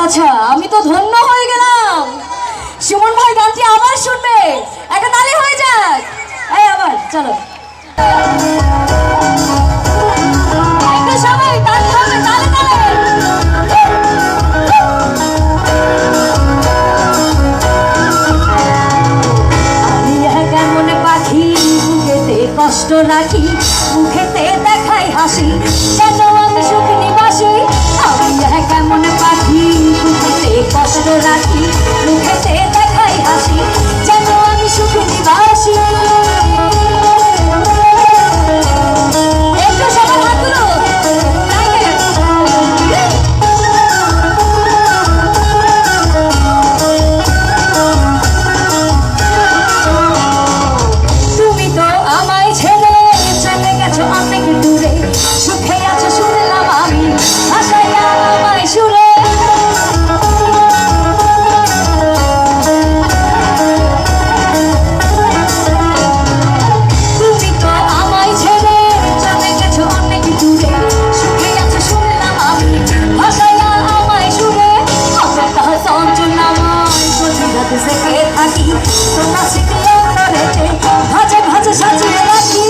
আচ্ছা, আমি তো ধন্য হয়ে গেলাম। সুমন ভাই গানটি আবার শুনবে, একটা তালি হয়ে যাক। এই আবার চলো, একটু সবাই তালি হবে, তালে তালে। আমি কেমন পাখি, বুকেতে কষ্ট রাখি, মুখেতে দেখাই হাসি, যেন আমি সুখ নিবাসী। আমি কেমন পাখি, বুকেতে কষ্ট রাখি, মুখেতে দেখাই হাসি, যেন আমি সুখ নিবাসী। একটু সবার হাতগুলো তুমি তো আমায় ছেড়ে চলে গেছো অনেক দূরে, সুখে আছো শুনলাম আমি, ভাষাইয়া আমায় সুরে। তুমি তো আমায় ছেড়ে চলে গেছো অনেক দূরে, সুখে আছো শুনলাম আমি, ভাষাইয়া আমায় সুরে। আমার তাহ চঞ্চলাময় গভীরাত থেকে থাকি, তোমরা স্মৃতি অন্তরেতে ভাজে ভাজে সাজিয়ে রাখি।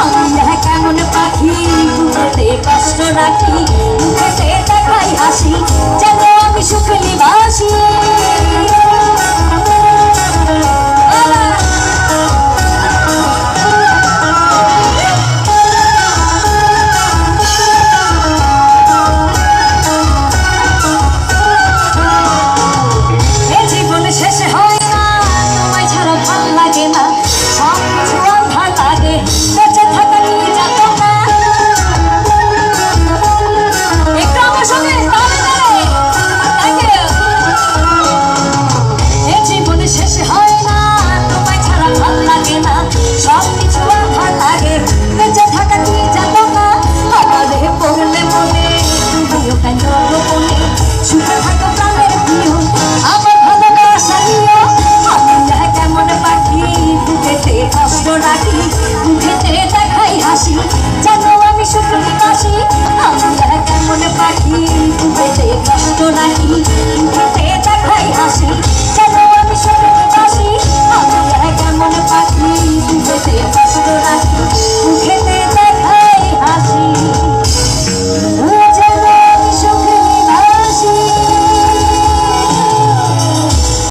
আমি কেমন পাখি, বুকেতে কষ্ট রাখি, মুখেতে দেখাই হাসি, যেন আমি সুখ নিবাসী। শেষে হয় না, তোমায় ছাড়া ভাল লাগে না, সব কিছু আন্ধার লাগে, বেঁচে থাকা নিয়ে যাত না। একটু আমার সঙ্গে তালে তালে, এ জীবনে শেষে হয় না, তোমায় ছাড়া ভাল লাগে না, সব কিছু আন্ধার লাগে, বেঁচে থাকা নিয়ে যাত না। আমারে পড়লে মনে তুমিও কেন গোপনে, সুখে থাকো প্রাণের প্রিয়, আমার ভালোবাসা নিও। আমি কেমন পাখি, বুকেতে কষ্ট রাখি, মুখেতে দেখাই হাসি, যেন আমি সুখ নিবাসী। আমি কেমন পাখি, বুকেতে কষ্ট রাখি,